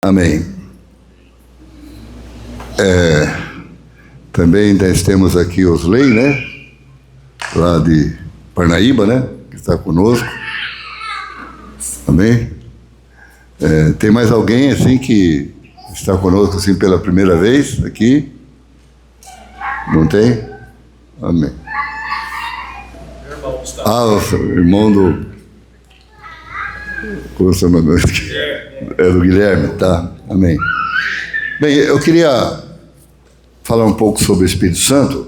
Amém. Também nós temos aqui Osley, né? Lá de Parnaíba, né? Que está conosco. Amém. Tem mais alguém assim que está conosco assim pela primeira vez aqui? Não tem? Amém. O irmão do... Como se chama? É do Guilherme, tá? Amém. Bem, eu queria falar um pouco sobre o Espírito Santo,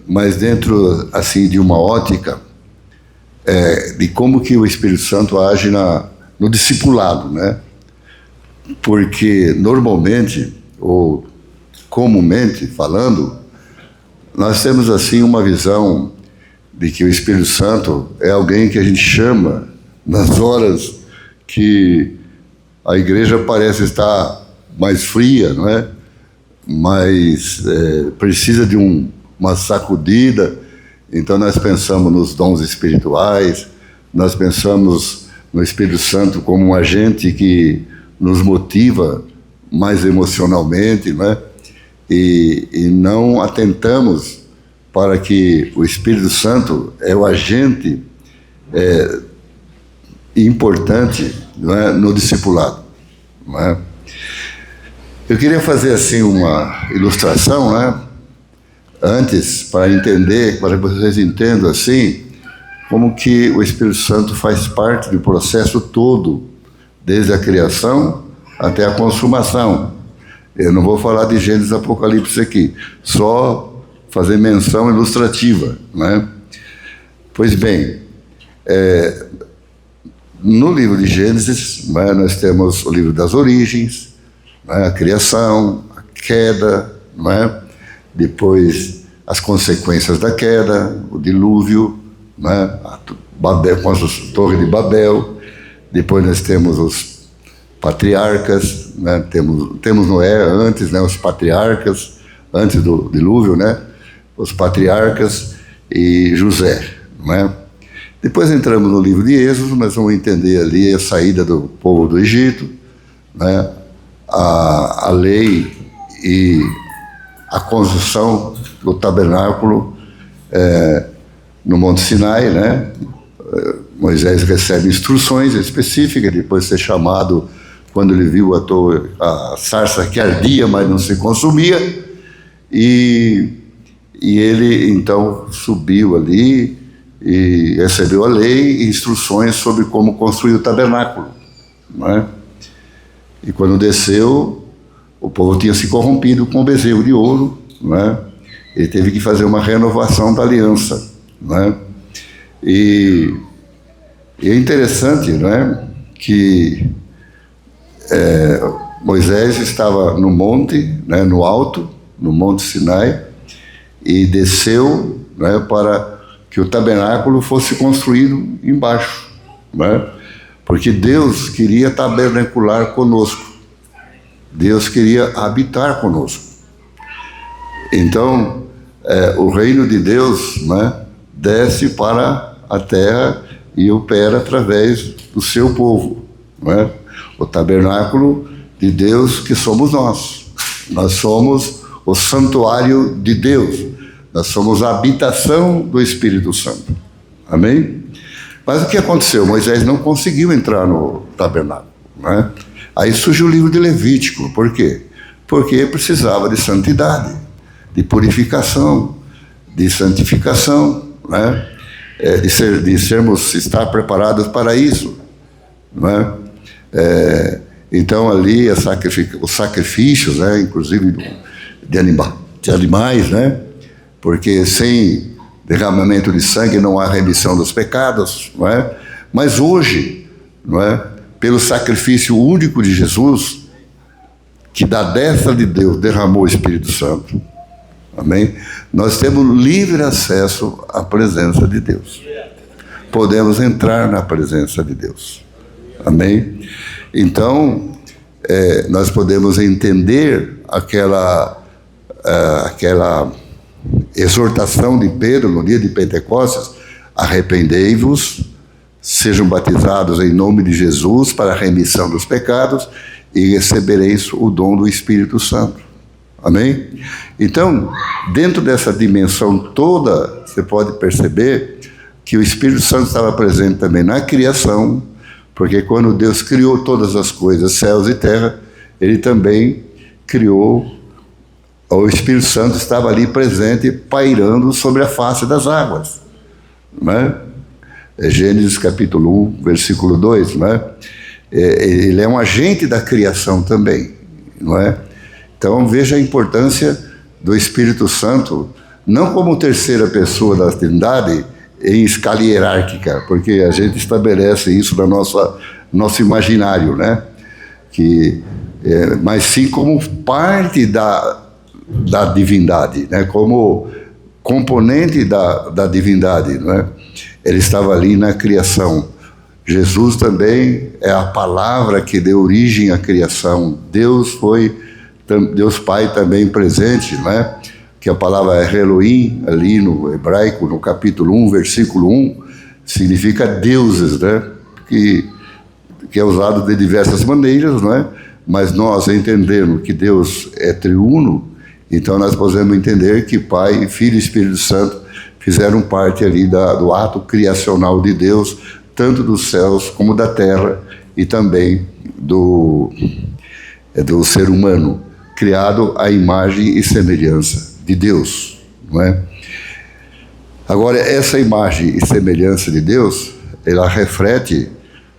mas dentro, assim, de uma ótica de como que o Espírito Santo age no discipulado, né? Porque, normalmente, ou comumente falando, nós temos, assim, uma visão de que o Espírito Santo é alguém que a gente chama nas horas que a igreja parece estar mais fria, não é? Mas precisa de uma sacudida. Então nós pensamos nos dons espirituais, nós pensamos no Espírito Santo como um agente que nos motiva mais emocionalmente, não é? E não atentamos para que o Espírito Santo é o agente importante, não é, no discipulado, não é? Eu queria fazer assim uma ilustração, né? Antes, para entender, para que vocês entendam assim, como que o Espírito Santo faz parte do processo todo, desde a criação até a consumação. Eu não vou falar de Gênesis e Apocalipse aqui, só fazer menção ilustrativa, né? Pois bem, no livro de Gênesis, né, nós temos o livro das origens, né, a criação, a queda, né, depois as consequências da queda, o dilúvio, né, Babel, com a Torre de Babel, depois nós temos os patriarcas, né, temos Noé antes, né, os patriarcas, antes do dilúvio, né, os patriarcas e José, não é? Depois entramos no livro de Êxodo, nós vamos entender ali a saída do povo do Egito, né? A lei e a construção do tabernáculo no Monte Sinai, né? Moisés recebe instruções específicas, depois de ser chamado, quando ele viu a sarça que ardia, mas não se consumia, e ele então subiu ali e recebeu a lei e instruções sobre como construir o tabernáculo, não é? E quando desceu, o povo tinha se corrompido com o bezerro de ouro, não é? Ele teve que fazer uma renovação da aliança, não é? E é interessante, não é, que Moisés estava no monte, né, no alto, no Monte Sinai, e desceu, né, para que o tabernáculo fosse construído embaixo, né? Porque Deus queria tabernacular conosco, Deus queria habitar conosco. Então, o reino de Deus, né, desce para a terra e opera através do seu povo, né? O tabernáculo de Deus que somos nós somos o santuário de Deus, nós somos a habitação do Espírito Santo. Amém? Mas o que aconteceu? Moisés não conseguiu entrar no tabernáculo, né? Aí surgiu o livro de Levítico. Por quê? Porque precisava de santidade, de purificação, de santificação, né? Estar preparados para isso, né? Então ali os sacrifícios, né? Inclusive de animais, né? Porque sem derramamento de sangue não há remissão dos pecados, não é? Mas hoje, não é? Pelo sacrifício único de Jesus, que da destra de Deus derramou o Espírito Santo, amém? Nós temos livre acesso à presença de Deus. Podemos entrar na presença de Deus, amém? Então, nós podemos entender aquela exortação de Pedro no dia de Pentecostes: arrependei-vos, sejam batizados em nome de Jesus para a remissão dos pecados e recebereis o dom do Espírito Santo. Amém? Então, dentro dessa dimensão toda, você pode perceber que o Espírito Santo estava presente também na criação, porque quando Deus criou todas as coisas, céus e terra, Ele também criou, o Espírito Santo estava ali presente, pairando sobre a face das águas. Não é? Gênesis capítulo 1, versículo 2, não é? Ele é um agente da criação também, não é? Então veja a importância do Espírito Santo, não como terceira pessoa da Trindade em escala hierárquica, porque a gente estabelece isso no nosso imaginário, né? Mas sim como parte da divindade, né? Como componente da divindade, não é? Ele estava ali na criação. Jesus também é a palavra que deu origem à criação. Deus Pai também presente, não é? Que a palavra Elohim, ali no hebraico, no capítulo 1, versículo 1, significa deuses, né? Que é usado de diversas maneiras, não é? Mas nós entendendo que Deus é triuno, então nós podemos entender que Pai, Filho e Espírito Santo fizeram parte ali do ato criacional de Deus, tanto dos céus como da terra, e também do ser humano, criado à imagem e semelhança de Deus, não é? Agora, essa imagem e semelhança de Deus, ela reflete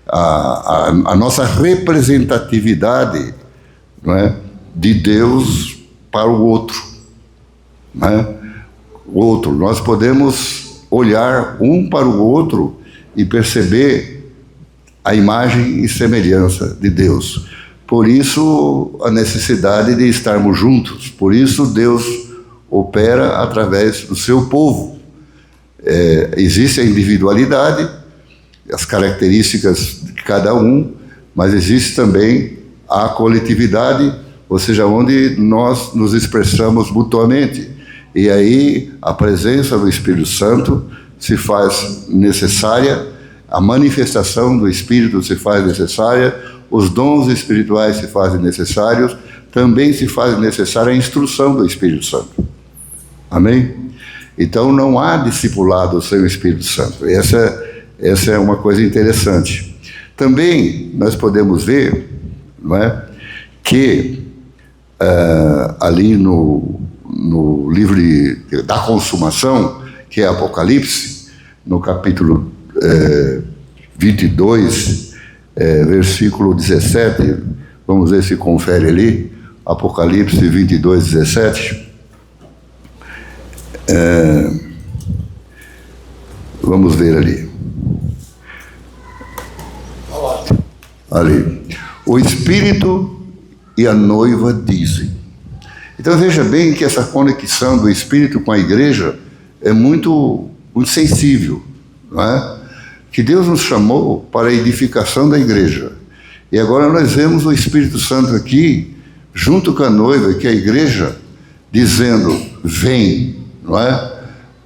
a nossa representatividade, não é? De Deus para o outro, não é? O outro, nós podemos olhar um para o outro e perceber a imagem e semelhança de Deus. Por isso, a necessidade de estarmos juntos. Por isso, Deus opera através do seu povo. Existe a individualidade, as características de cada um, mas existe também a coletividade, ou seja, onde nós nos expressamos mutuamente. E aí a presença do Espírito Santo se faz necessária, a manifestação do Espírito se faz necessária, os dons espirituais se fazem necessários, também se faz necessária a instrução do Espírito Santo. Amém? Então não há discipulado sem o Espírito Santo. Essa é uma coisa interessante. Também nós podemos ver, não é, que ali no livro da consumação, que é Apocalipse, no capítulo 22, versículo 17, vamos ver se confere ali, Apocalipse 22, 17. Vamos ver ali. Ali. O Espírito e a noiva dizem. Então veja bem que essa conexão do Espírito com a igreja é muito, muito sensível, não é? Que Deus nos chamou para a edificação da igreja. E agora nós vemos o Espírito Santo aqui, junto com a noiva, que é a igreja, dizendo, vem, não é?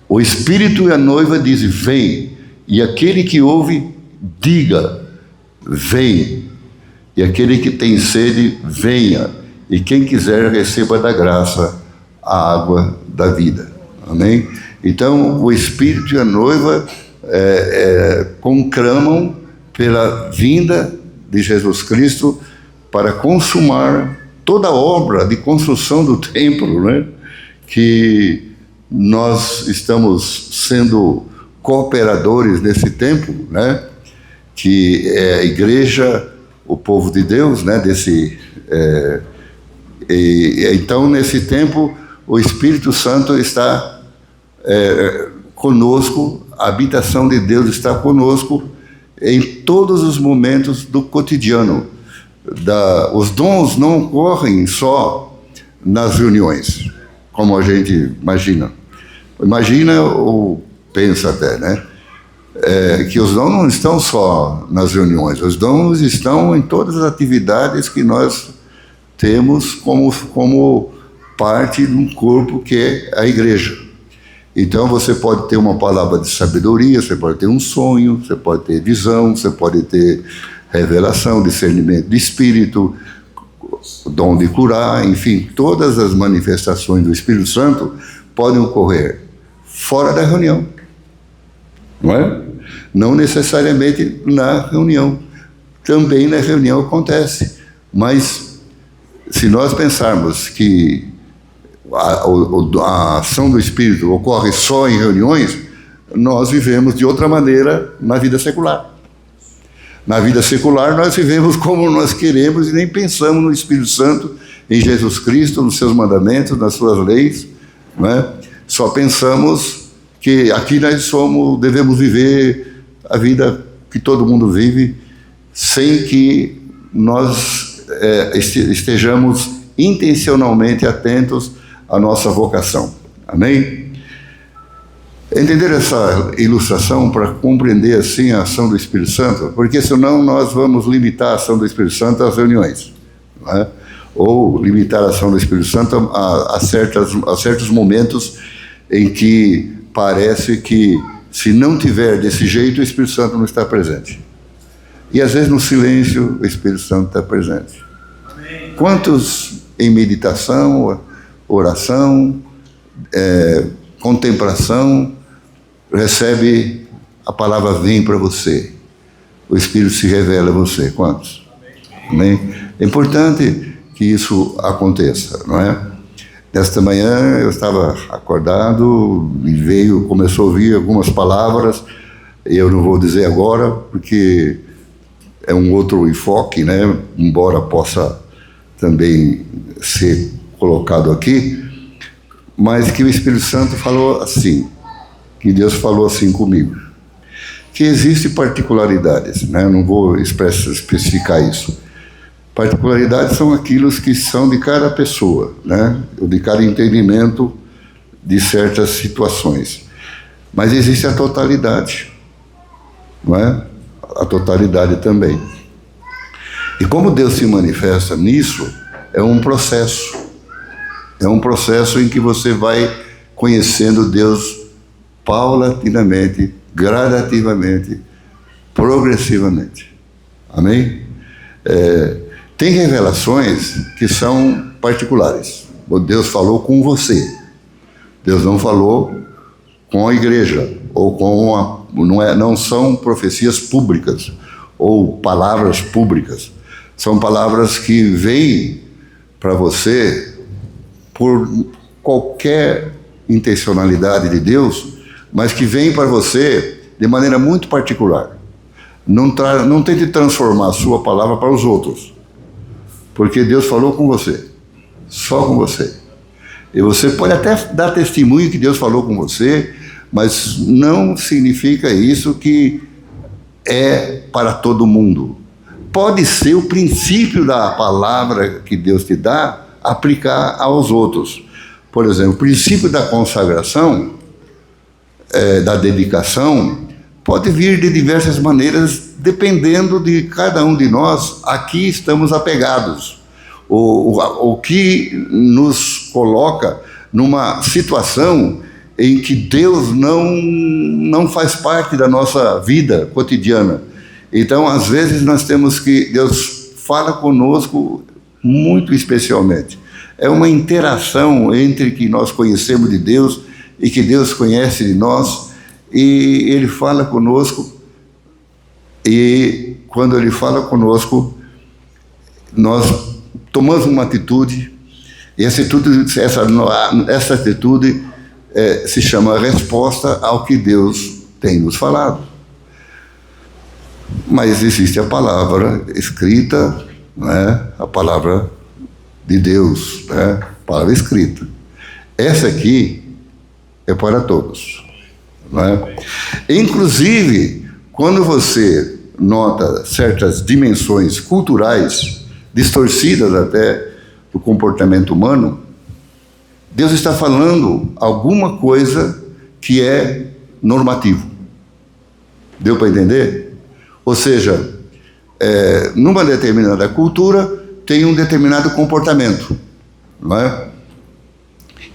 O Espírito e a noiva dizem, vem. E aquele que ouve, diga, vem. E aquele que tem sede, venha. E quem quiser, receba da graça a água da vida. Amém? Então, o Espírito e a noiva conclamam pela vinda de Jesus Cristo para consumar toda a obra de construção do templo, né? Que nós estamos sendo cooperadores nesse templo, né? Que é a igreja, o povo de Deus, né? Então, nesse tempo, o Espírito Santo está conosco, a habitação de Deus está conosco em todos os momentos do cotidiano. Os dons não ocorrem só nas reuniões, como a gente imagina. Imagina ou pensa até, né? Que os dons não estão só nas reuniões, os dons estão em todas as atividades que nós temos como parte de um corpo que é a igreja. Então você pode ter uma palavra de sabedoria, você pode ter um sonho, você pode ter visão, você pode ter revelação, discernimento de espírito, dom de curar, enfim, todas as manifestações do Espírito Santo podem ocorrer fora da reunião, não é? Não necessariamente na reunião, também na reunião acontece, mas se nós pensarmos que a ação do Espírito ocorre só em reuniões, nós vivemos de outra maneira na vida secular. Na vida secular nós vivemos como nós queremos e nem pensamos no Espírito Santo, em Jesus Cristo, nos seus mandamentos, nas suas leis, não é? Só pensamos que aqui nós devemos viver a vida que todo mundo vive, sem que nós estejamos intencionalmente atentos à nossa vocação. Amém? Entender essa ilustração para compreender assim a ação do Espírito Santo, porque senão nós vamos limitar a ação do Espírito Santo às reuniões, não é? Ou limitar a ação do Espírito Santo a certos momentos em que parece que se não tiver desse jeito o Espírito Santo não está presente. E às vezes no silêncio o Espírito Santo está presente. Amém. Quantos em meditação, oração, contemplação, recebe a palavra, vem para você, o Espírito se revela a você? Quantos? Amém? É importante que isso aconteça, não é? Nesta manhã eu estava acordado e começou a ouvir algumas palavras, eu não vou dizer agora porque é um outro enfoque, né? Embora possa também ser colocado aqui, mas que o Espírito Santo falou assim, que Deus falou assim comigo, que existem particularidades, né? Não vou especificar isso. Particularidades são aquilo que são de cada pessoa, né? Ou de cada entendimento de certas situações. Mas existe a totalidade, não é? A totalidade também. E como Deus se manifesta nisso, é um processo. É um processo em que você vai conhecendo Deus paulatinamente, gradativamente, progressivamente. Amém? Tem revelações que são particulares. Deus falou com você. Deus não falou com a igreja, ou não são profecias públicas, ou palavras públicas. São palavras que vêm para você por qualquer intencionalidade de Deus, mas que vêm para você de maneira muito particular. Não tente transformar a sua palavra para os outros, porque Deus falou com você, só com você. E você pode até dar testemunho que Deus falou com você, mas não significa isso que é para todo mundo. Pode ser o princípio da palavra que Deus te dá, aplicar aos outros. Por exemplo, o princípio da consagração, da dedicação, pode vir de diversas maneiras, dependendo de cada um de nós a que estamos apegados. O que nos coloca numa situação em que Deus não faz parte da nossa vida cotidiana. Então, às vezes, Deus fala conosco muito especialmente. É uma interação entre que nós conhecemos de Deus e que Deus conhece de nós, e Ele fala conosco, e quando Ele fala conosco, nós tomamos uma atitude, e essa atitude se chama resposta ao que Deus tem nos falado. Mas existe a palavra escrita, né? A palavra de Deus, né? A palavra escrita. Essa aqui é para todos, né? Inclusive, quando você nota certas dimensões culturais, distorcidas até do comportamento humano, Deus está falando alguma coisa que é normativo. Deu para entender? Ou seja, numa determinada cultura tem um determinado comportamento, não é?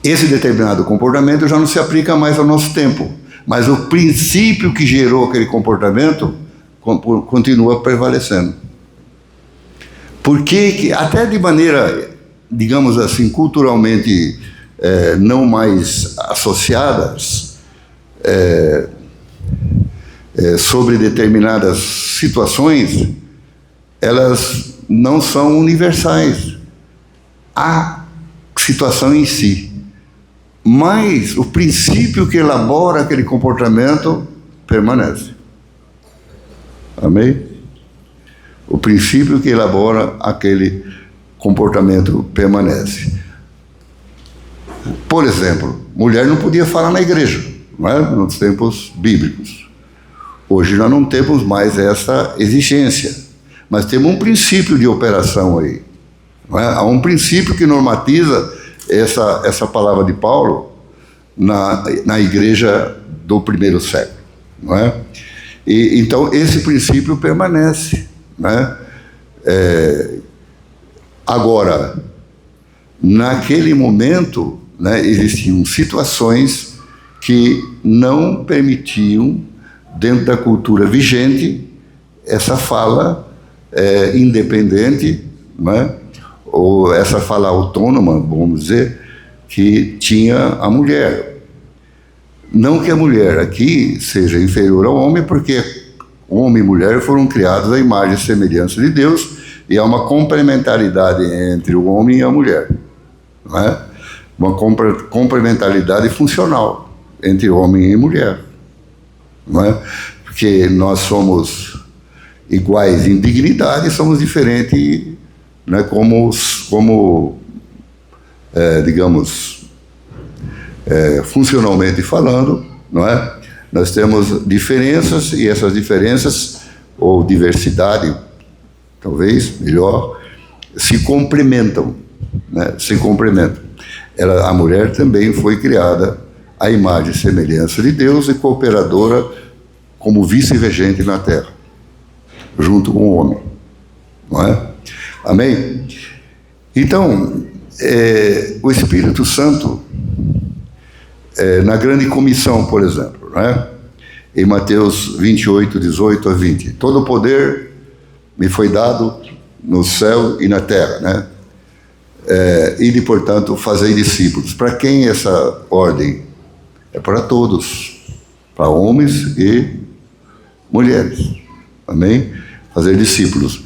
esse determinado comportamento já não se aplica mais ao nosso tempo, mas o princípio que gerou aquele comportamento continua prevalecendo. Porque, até de maneira, digamos assim, culturalmente não mais associadas, sobre determinadas situações, elas não são universais. A situação em si. Mas o princípio que elabora aquele comportamento permanece. Amém? O princípio que elabora aquele comportamento permanece. Por exemplo, mulher não podia falar na igreja, não é? Nos tempos bíblicos. Hoje nós não temos mais essa exigência, mas temos um princípio de operação aí. Não é? Há um princípio que normatiza essa palavra de Paulo na igreja do primeiro século. Não é? Então, esse princípio permanece. Não é? Agora, naquele momento, né, existiam situações que não permitiam, dentro da cultura vigente, essa fala independente, né, ou essa fala autônoma, vamos dizer, que tinha a mulher. Não que a mulher aqui seja inferior ao homem, porque homem e mulher foram criados à imagem e semelhança de Deus, e há uma complementaridade entre o homem e a mulher, não é? Uma complementaridade funcional entre homem e mulher, não é? Porque nós somos iguais em dignidade, somos diferentes, né, digamos, funcionalmente falando, não é? Nós temos diferenças, e essas diferenças, ou diversidade, talvez, melhor, se complementam, né? Se complementam. A mulher também foi criada à imagem e semelhança de Deus e cooperadora como vice-regente na terra, junto com o homem, não é? Amém? Então, o Espírito Santo, na grande comissão, por exemplo, não é? Em Mateus 28, 18 a 20, todo o poder me foi dado no céu e na terra, né? E, portanto, fazei discípulos. Para quem essa ordem? É para todos, para homens e mulheres. Amém? Fazer discípulos,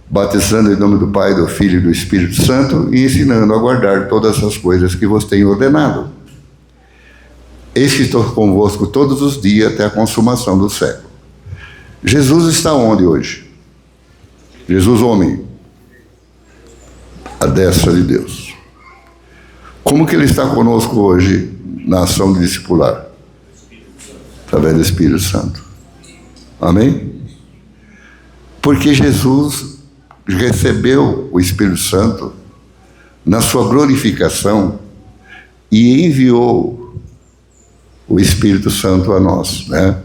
batizando em nome do Pai, do Filho e do Espírito Santo e ensinando a guardar todas as coisas que vos tenho ordenado. Eis que estou convosco todos os dias até a consumação do século. Jesus está onde hoje? Jesus, homem, à destra de Deus. Como que ele está conosco hoje na ação de discipular? Através do Espírito Santo. Amém? Porque Jesus recebeu o Espírito Santo na sua glorificação e enviou o Espírito Santo a nós, né?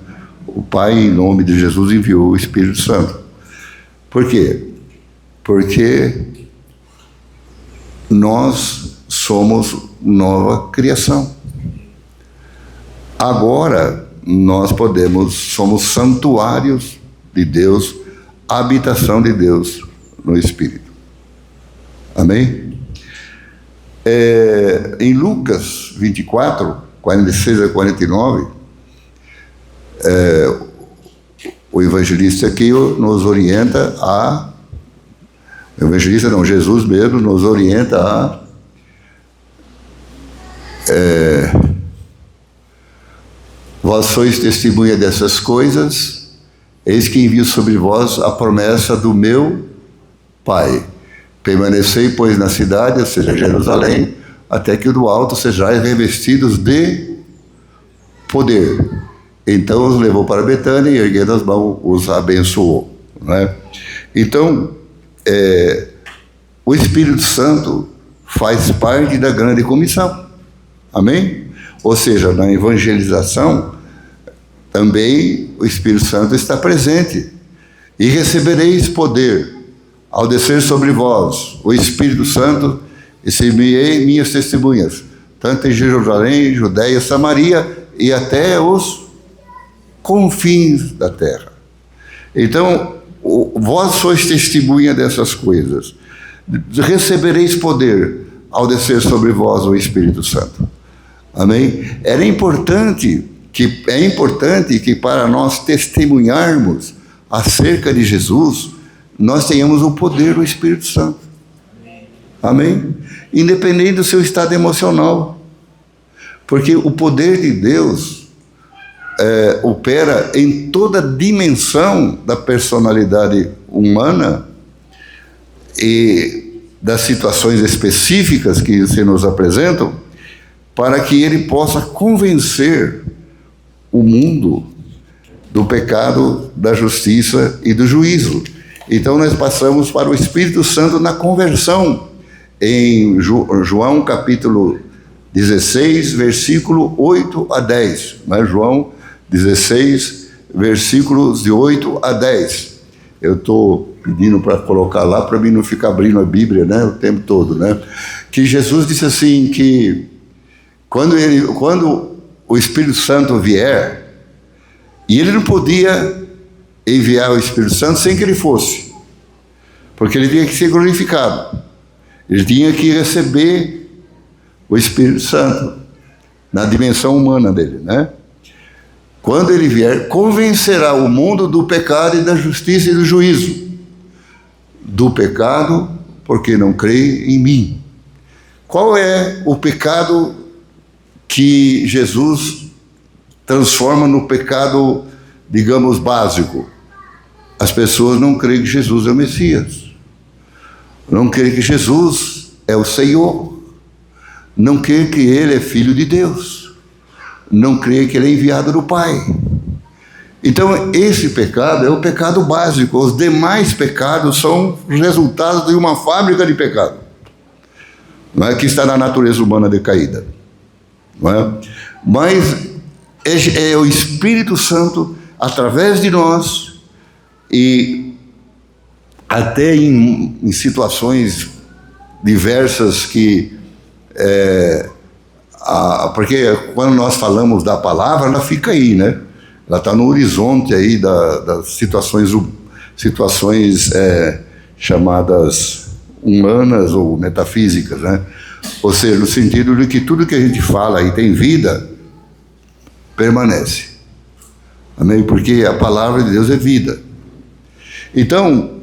O Pai, em nome de Jesus, enviou o Espírito Santo. Por quê? Porque nós somos nova criação. Agora nós somos santuários de Deus, habitação de Deus no Espírito. Amém? Em Lucas 24, 46 a 49, o evangelista aqui nos orienta Jesus mesmo nos orienta vós sois testemunha dessas coisas, eis que envio sobre vós a promessa do meu Pai. Permanecei, pois, na cidade, ou seja, Jerusalém, até que do alto sejais revestidos de poder. Então os levou para Betânia e, erguendo as mãos, os abençoou. Não é? Então, o Espírito Santo faz parte da grande comissão. Amém? Ou seja, na evangelização, também o Espírito Santo está presente. E recebereis poder ao descer sobre vós o Espírito Santo, e ser-me-ei minhas testemunhas, tanto em Jerusalém, Judéia, Samaria e até os confins da terra. Então, vós sois testemunha dessas coisas. Recebereis poder ao descer sobre vós o Espírito Santo. Amém? É importante que para nós testemunharmos acerca de Jesus, nós tenhamos o poder do Espírito Santo. Amém? Independente do seu estado emocional. Porque o poder de Deus opera em toda a dimensão da personalidade humana e das situações específicas que se nos apresentam, para que ele possa convencer o mundo do pecado, da justiça e do juízo. Então nós passamos para o Espírito Santo na conversão, em João capítulo 16, versículo 8 a 10. Mas João 16, versículos de 8 a 10. Eu estou pedindo para colocar lá, para mim não ficar abrindo a Bíblia, né, o tempo todo, né? Que Jesus disse assim, que quando o Espírito Santo vier, e ele não podia enviar o Espírito Santo sem que ele fosse, porque ele tinha que ser glorificado, ele tinha que receber o Espírito Santo na dimensão humana dele, né? Quando ele vier, convencerá o mundo do pecado e da justiça e do juízo. Do pecado, porque não crê em mim. Qual é o pecado que Jesus transforma no pecado, digamos, básico? As pessoas não creem que Jesus é o Messias. Não creem que Jesus é o Senhor. Não creem que Ele é Filho de Deus. Não creem que Ele é enviado do Pai. Então, esse pecado é o pecado básico. Os demais pecados são resultados de uma fábrica de pecado, não é, que está na natureza humana decaída. Não é? Mas é o Espírito Santo, através de nós, e até em situações diversas que... porque quando nós falamos da palavra, ela fica aí, né? Ela está no horizonte aí das situações chamadas humanas ou metafísicas, né? Ou seja, no sentido de que tudo que a gente fala e tem vida, permanece. Amém? Porque a palavra de Deus é vida. Então,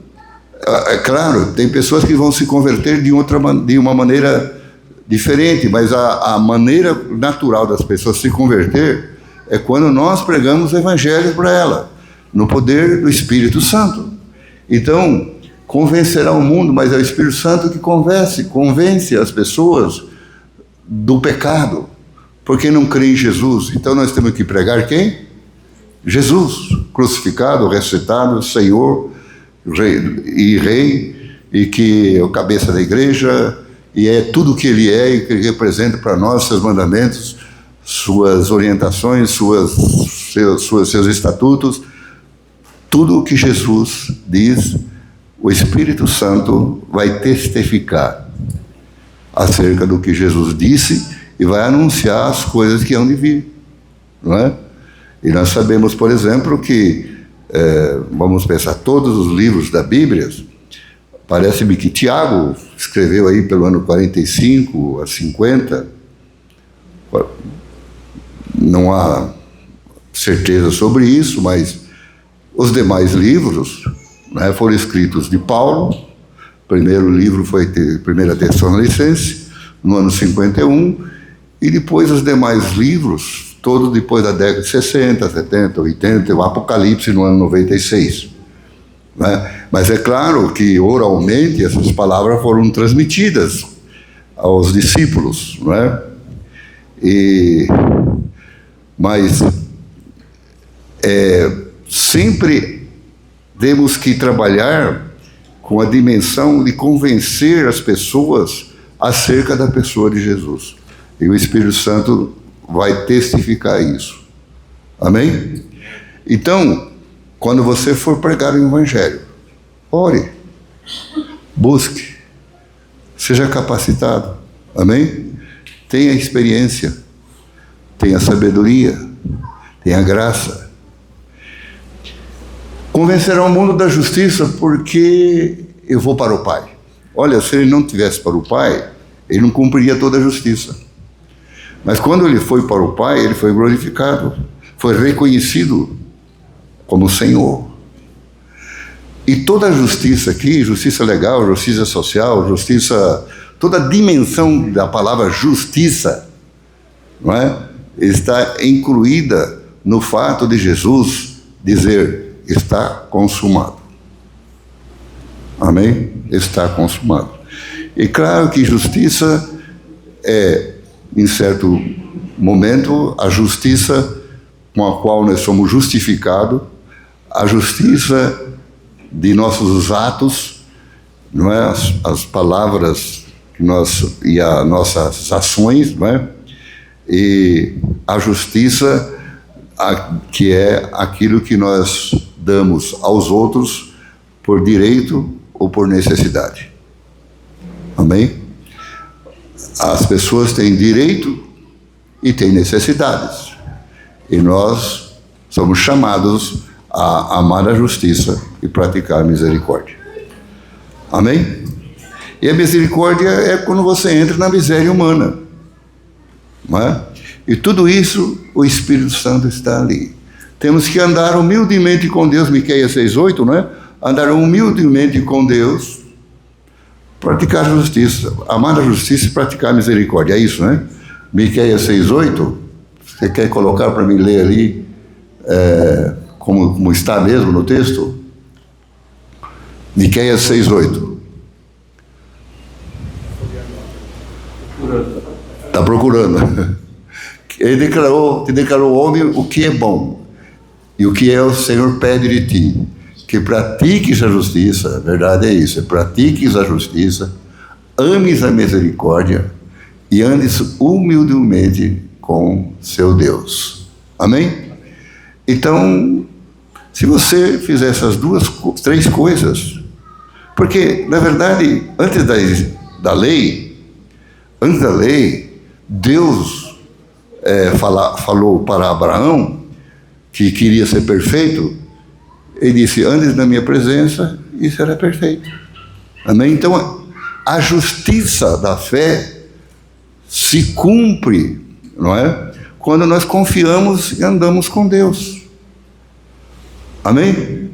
é claro, tem pessoas que vão se converter de uma maneira diferente, mas a maneira natural das pessoas se converter é quando nós pregamos o Evangelho para ela, no poder do Espírito Santo. Então, convencerá o mundo, mas é o Espírito Santo que convence as pessoas do pecado, porque não creem em Jesus. Então nós temos que pregar quem? Jesus, crucificado, ressuscitado, Senhor, Rei, e que é o cabeça da igreja, e é tudo o que Ele é e que Ele representa para nós, seus mandamentos, suas orientações, seus estatutos, tudo o que Jesus diz, o Espírito Santo vai testificar acerca do que Jesus disse e vai anunciar as coisas que hão de vir, não é? E nós sabemos, por exemplo, que, vamos pensar, todos os livros da Bíblia, parece-me que Tiago escreveu aí pelo ano 45 a 50, não há certeza sobre isso, mas os demais livros, né, foram escritos de Paulo. O primeiro livro foi 1 Tessalonicenses, no ano 51, e depois os demais livros, todos depois da década de 60, 70, 80, o Apocalipse no ano 96. Né? Mas é claro que oralmente essas palavras foram transmitidas aos discípulos, não é? Mas sempre temos que trabalhar com a dimensão de convencer as pessoas acerca da pessoa de Jesus. E o Espírito Santo vai testificar isso. Amém? Então, quando você for pregar o Evangelho, ore, busque, seja capacitado. Amém? tenha experiência, tenha sabedoria, tenha graça. Convencerá o mundo da justiça porque eu vou para o Pai. Olha, se ele não tivesse para o Pai, ele não cumpriria toda a justiça. Mas quando ele foi para o Pai, ele foi glorificado, foi reconhecido como Senhor. E toda a justiça aqui, justiça legal, justiça social, justiça, toda a dimensão da palavra justiça, não é? Está incluída no fato de Jesus dizer, está consumado. Amém? Está consumado. E claro que justiça é, em certo momento, a justiça com a qual nós somos justificados, a justiça de nossos atos, não é? As palavras que nós, e as nossas ações, não é? E a justiça que é aquilo que nós damos aos outros por direito ou por necessidade. Amém? As pessoas têm direito e têm necessidades. E nós somos chamados a amar a justiça e praticar a misericórdia. Amém? E a misericórdia é quando você entra na miséria humana. Não é? E tudo isso, o Espírito Santo está ali. Temos que andar humildemente com Deus, Miqueias 6,8, não é? Andar humildemente com Deus, praticar a justiça, amar a justiça e praticar a misericórdia. É isso, né? Miqueias 6,8, você quer colocar para mim ler ali, como está mesmo no texto? Miqueias 6,8. Está procurando. Ele declarou ao homem o que é bom e o que é o Senhor pede de ti, que pratiques a justiça. A verdade é isso, pratiques a justiça, ames a misericórdia e andes humildemente com seu Deus. Amém? Então, se você fizer essas três coisas, porque, na verdade, antes da lei, Deus falou para Abraão, que queria ser perfeito, ele disse, andes na minha presença, e será perfeito. Amém? Então, a justiça da fé se cumpre, não é? Quando nós confiamos e andamos com Deus. Amém?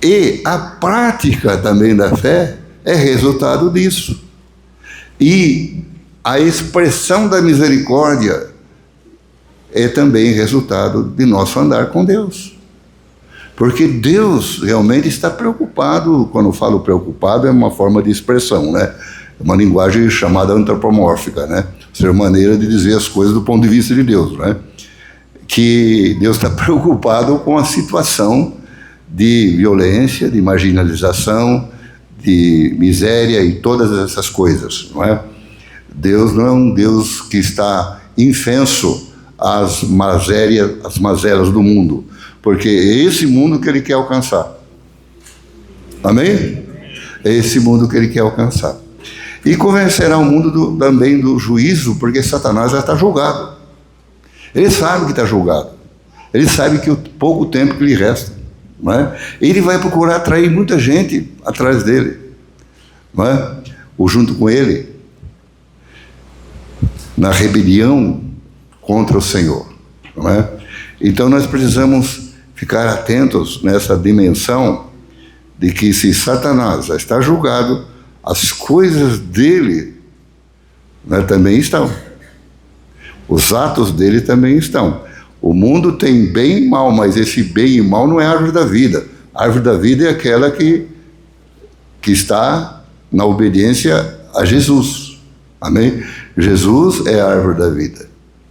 E a prática também da fé é resultado disso. E a expressão da misericórdia é também resultado de nosso andar com Deus. Porque Deus realmente está preocupado. Quando eu falo preocupado, é uma forma de expressão, né? É uma linguagem chamada antropomórfica, né? Ou seja, maneira de dizer as coisas do ponto de vista de Deus, né? Que Deus está preocupado com a situação de violência, de marginalização, de miséria e todas essas coisas, não é? Deus não é um Deus que está infenso às mazelas do mundo, porque é esse mundo que ele quer alcançar. Amém? É esse mundo que ele quer alcançar. E convencerá o mundo também do juízo, porque Satanás já está julgado. Ele sabe que está julgado. Ele sabe que o pouco tempo que lhe resta, não é? Ele vai procurar atrair muita gente atrás dele, não é? Ou junto com ele, na rebelião contra o Senhor, não é? Então nós precisamos ficar atentos nessa dimensão de que se Satanás já está julgado, as coisas dele, né, também estão. Os atos dele também estão. O mundo tem bem e mal, mas esse bem e mal não é a árvore da vida. A árvore da vida é aquela que está na obediência a Jesus. Amém? Jesus é a árvore da vida.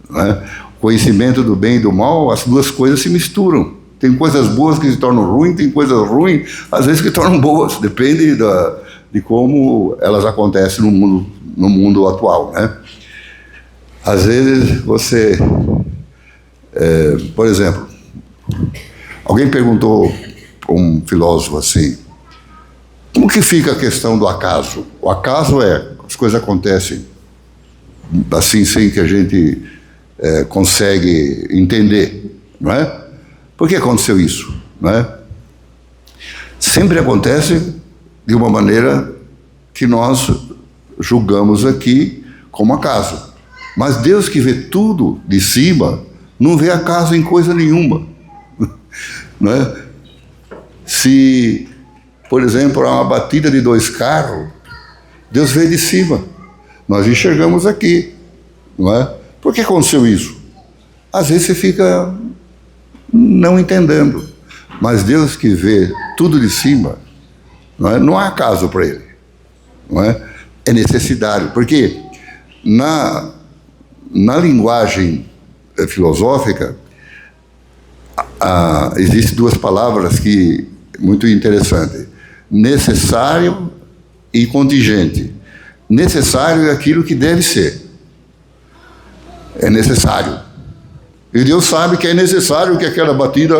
Não é? O conhecimento do bem e do mal, as duas coisas se misturam. Tem coisas boas que se tornam ruins, tem coisas ruins, às vezes que tornam boas. Depende de como elas acontecem no mundo atual, né? Às vezes você... por exemplo, alguém perguntou para um filósofo assim, como que fica a questão do acaso? O acaso é, as coisas acontecem assim sem que a gente consegue entender, não é? Por que aconteceu isso, não é? Sempre acontece de uma maneira que nós julgamos aqui como acaso. Mas Deus, que vê tudo de cima, não vê acaso em coisa nenhuma. Não é? Se, por exemplo, há uma batida de 2 carros, Deus vê de cima. Nós enxergamos aqui. Não é? Por que aconteceu isso? Às vezes você fica não entendendo. Mas Deus, que vê tudo de cima, não é? Não há acaso para Ele. Não é? É necessário. Porque na linguagem filosófica, existem 2 palavras que muito interessantes: necessário e contingente. Necessário é aquilo que deve ser. É necessário. E Deus sabe que é necessário que aquela batida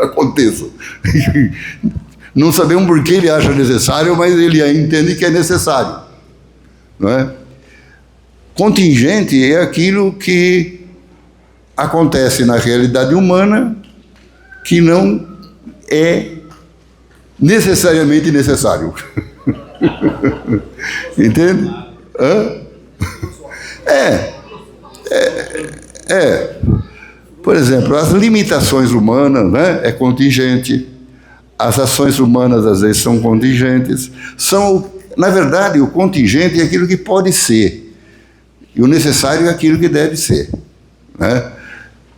aconteça. Não sabemos por que Ele acha necessário, mas Ele entende que é necessário. Não é? Contingente é aquilo que acontece na realidade humana que não é necessariamente necessário. Entende? Por exemplo, as limitações humanas, né, é contingente. As ações humanas às vezes são contingentes. Na verdade, o contingente é aquilo que pode ser. E o necessário é aquilo que deve ser. Né?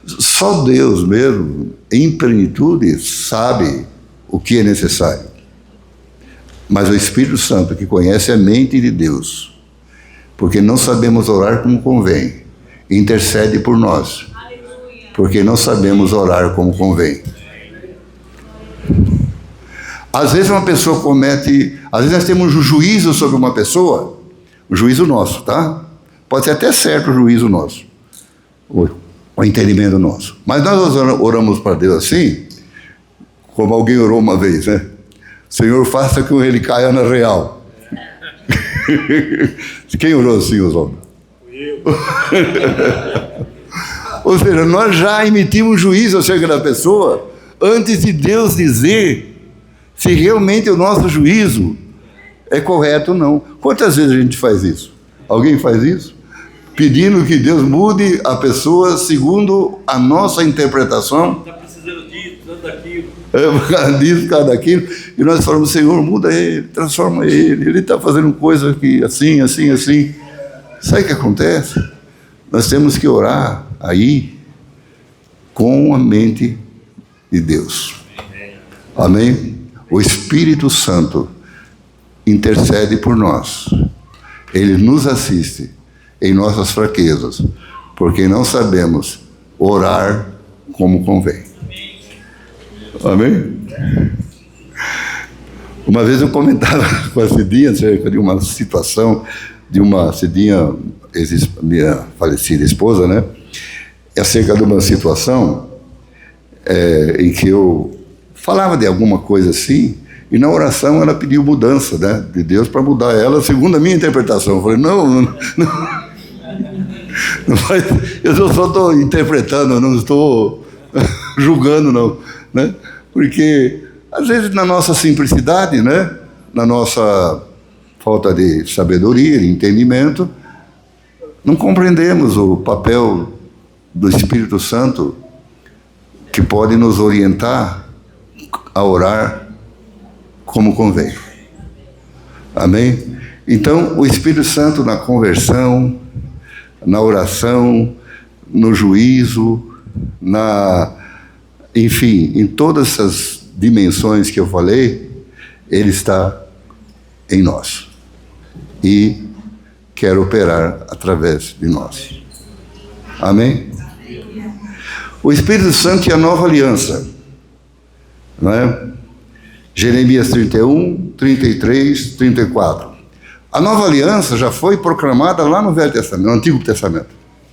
Só Deus mesmo, em plenitude, sabe o que é necessário. Mas o Espírito Santo, que conhece a mente de Deus, porque não sabemos orar como convém, intercede por nós, porque não sabemos orar como convém. Às vezes uma pessoa comete, às vezes nós temos um juízo sobre uma pessoa, o juízo nosso, tá? Pode ser até certo o juízo nosso, o entendimento nosso. Mas nós oramos para Deus assim, como alguém orou uma vez, né? Senhor, faça com ele caia na real. Quem orou assim, Oswaldo? Eu. Ou seja, nós já emitimos juízo acerca da pessoa antes de Deus dizer se realmente o nosso juízo é correto ou não. Quantas vezes a gente faz isso? Alguém faz isso? Pedindo que Deus mude a pessoa segundo a nossa interpretação. Está precisando disso, daquilo. Disso, daquilo. E nós falamos, Senhor, muda ele, transforma ele. Ele está fazendo coisa que assim, assim, assim. Sabe o que acontece? Nós temos que orar aí com a mente de Deus. Amém? O Espírito Santo intercede por nós. Ele nos assiste em nossas fraquezas, porque não sabemos orar como convém. Amém? Uma vez eu comentava com a Cidinha acerca de uma situação de uma Cidinha, minha falecida esposa, né? Acerca de uma situação em que eu falava de alguma coisa assim, e na oração ela pediu mudança, né, de Deus para mudar ela, segundo a minha interpretação. Eu falei, não eu só estou interpretando, não estou julgando, não, né? Porque às vezes na nossa simplicidade, né, na nossa falta de sabedoria, de entendimento, não compreendemos o papel do Espírito Santo, que pode nos orientar a orar como convém. Amém? Então, o Espírito Santo na conversão, na oração, no juízo, enfim, em todas essas dimensões que eu falei, Ele está em nós e quer operar através de nós. Amém? O Espírito Santo é a nova aliança, não é? Jeremias 31, 33, 34. A nova aliança já foi proclamada lá no Velho Testamento, no Antigo Testamento.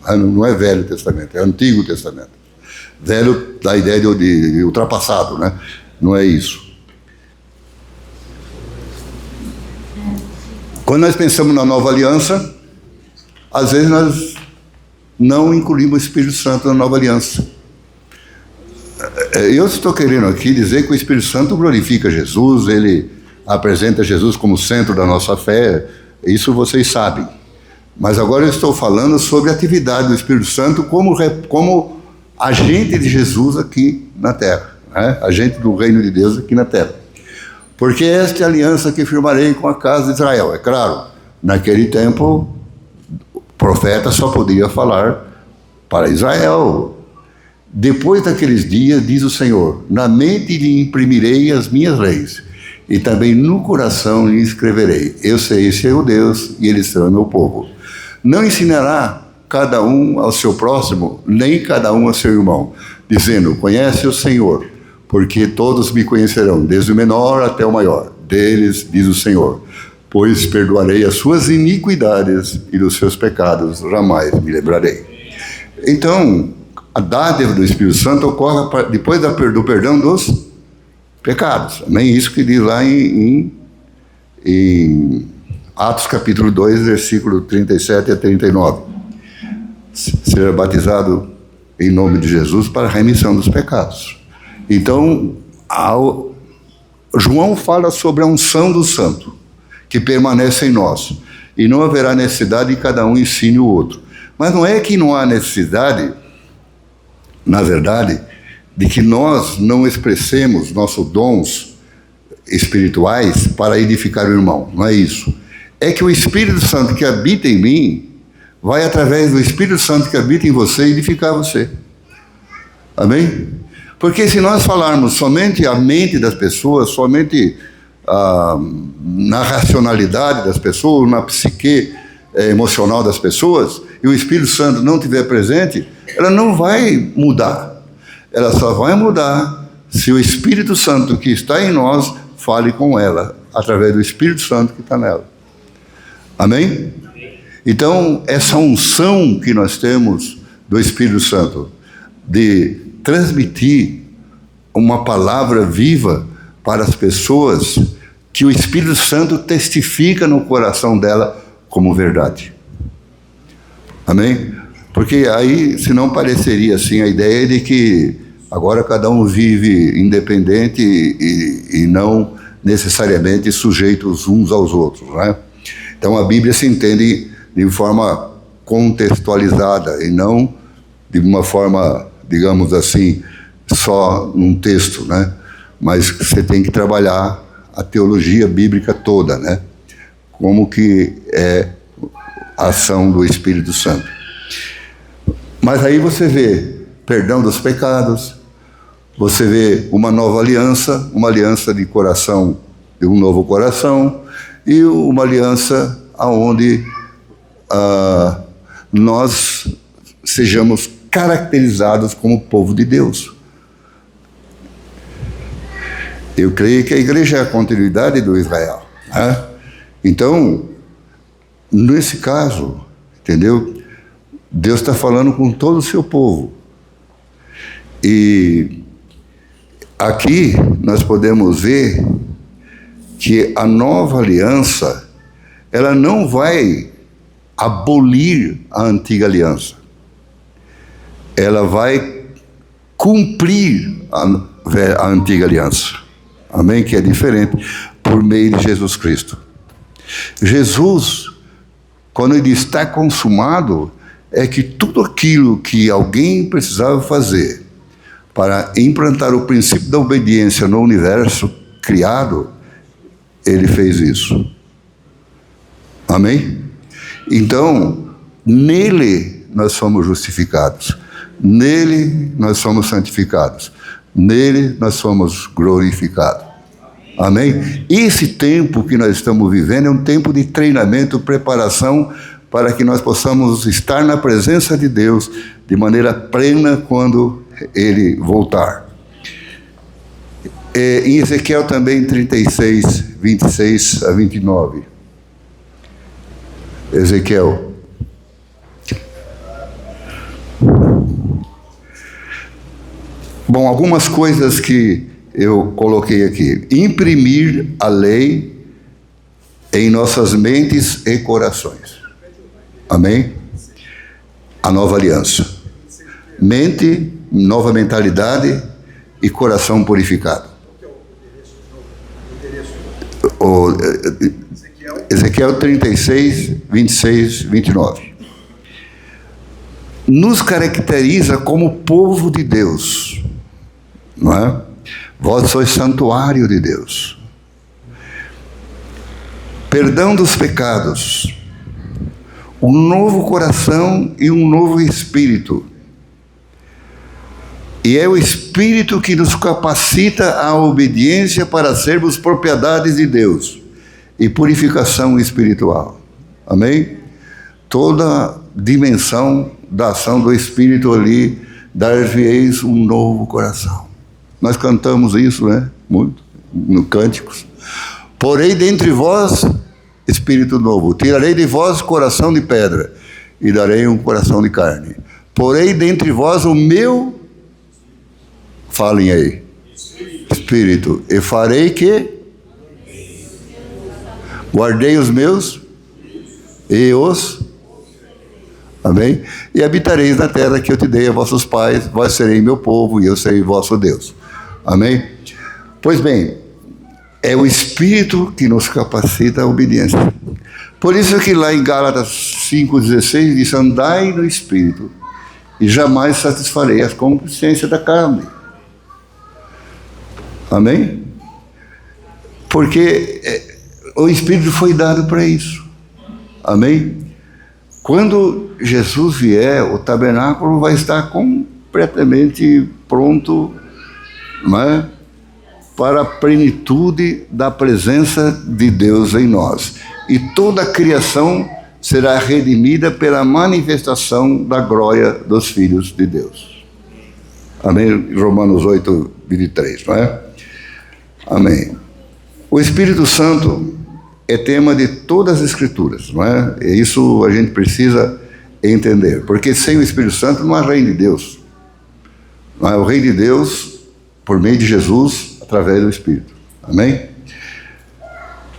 Não é Velho Testamento, é Antigo Testamento. Velho dá a ideia de ultrapassado, né? Não é isso. Quando nós pensamos na nova aliança, às vezes nós não incluímos o Espírito Santo na nova aliança. Eu estou querendo aqui dizer que o Espírito Santo glorifica Jesus, ele apresenta Jesus como centro da nossa fé, isso vocês sabem. Mas agora eu estou falando sobre a atividade do Espírito Santo como agente de Jesus aqui na terra, né? Agente do reino de Deus aqui na terra. Porque esta é a aliança que firmarei com a casa de Israel. É claro, naquele tempo, o profeta só podia falar para Israel. Depois daqueles dias, diz o Senhor, na mente lhe imprimirei as minhas leis, e também no coração lhe escreverei. Eu sei, esse é o Deus, e eles serão meu povo. Não ensinará cada um ao seu próximo, nem cada um ao seu irmão, dizendo, conhece o Senhor, porque todos me conhecerão, desde o menor até o maior. Deles, diz o Senhor, pois perdoarei as suas iniquidades e dos seus pecados jamais me lembrarei. Então, a dádiva do Espírito Santo ocorre depois do perdão dos pecados. Nem isso que diz lá em Atos capítulo 2, versículo 37 a 39. Ser batizado em nome de Jesus para a remissão dos pecados. Então, João fala sobre a unção do santo, que permanece em nós, e não haverá necessidade de cada um ensine o outro. Mas não é que não há necessidade, na verdade, de que nós não expressemos nossos dons espirituais para edificar o irmão. Não é isso. É que o Espírito Santo que habita em mim vai, através do Espírito Santo que habita em você, edificar você. Amém? Porque se nós falarmos somente a mente das pessoas, somente na racionalidade das pessoas, na psique emocional das pessoas, e o Espírito Santo não estiver presente, ela não vai mudar. Ela só vai mudar se o Espírito Santo que está em nós fale com ela, através do Espírito Santo que está nela. Amém? Então, essa unção que nós temos do Espírito Santo, de transmitir uma palavra viva para as pessoas, que o Espírito Santo testifica no coração dela como verdade. Amém? Porque aí, senão pareceria assim a ideia de que agora cada um vive independente e não necessariamente sujeitos uns aos outros, né? Então a Bíblia se entende de forma contextualizada e não de uma forma, digamos assim, só num texto, né? Mas você tem que trabalhar a teologia bíblica toda, né? Como que é a ação do Espírito Santo. Mas aí você vê perdão dos pecados, você vê uma nova aliança, uma aliança de coração, de um novo coração, e uma aliança onde nós sejamos caracterizados como povo de Deus. Eu creio que a igreja é a continuidade do Israel, né? Então, nesse caso, entendeu? Deus está falando com todo o seu povo. E aqui nós podemos ver que a nova aliança, ela não vai abolir a antiga aliança. Ela vai cumprir a antiga aliança. Amém? Que é diferente, por meio de Jesus Cristo. Jesus, quando ele diz está consumado, é que tudo aquilo que alguém precisava fazer para implantar o princípio da obediência no universo criado, ele fez isso. Amém? Então, nele nós somos justificados, nele nós somos santificados, nele nós somos glorificados. Amém? Esse tempo que nós estamos vivendo é um tempo de treinamento, preparação, para que nós possamos estar na presença de Deus de maneira plena quando Ele voltar. Em Ezequiel também 36, 26 a 29. Ezequiel. Bom, algumas coisas que eu coloquei aqui. Imprimir a lei em nossas mentes e corações. Amém? A nova aliança. Mente, nova mentalidade e coração purificado. Ezequiel 36, 26, 29. Nos caracteriza como povo de Deus, não é? Vós sois santuário de Deus. Perdão dos pecados, um novo coração e um novo espírito. E é o Espírito que nos capacita à obediência para sermos propriedades de Deus e purificação espiritual. Amém? Toda dimensão da ação do Espírito ali, dar-vos um novo coração. Nós cantamos isso, né? Muito, no Cânticos. Porém, dentre vós, Espírito novo. Tirarei de vós coração de pedra e darei um coração de carne. Porém, dentre vós, o meu... Falem aí. Espírito. E farei que? Guardei os meus e os... Amém? E habitareis na terra que eu te dei a vossos pais, vós sereis meu povo e eu serei vosso Deus. Amém? Pois bem, é o Espírito que nos capacita à obediência. Por isso que lá em Gálatas 5,16 diz: andai no Espírito e jamais satisfarei as concupiscências da carne. Amém? Porque o Espírito foi dado para isso. Amém? Quando Jesus vier, o tabernáculo vai estar completamente pronto, não é? Para a plenitude da presença de Deus em nós. E toda a criação será redimida pela manifestação da glória dos filhos de Deus. Amém? Romanos 8, 23, não é? Amém. O Espírito Santo é tema de todas as Escrituras, não é? E isso a gente precisa entender, porque sem o Espírito Santo não há reino de Deus. Não é? O reino de Deus, por meio de Jesus, através do Espírito. Amém?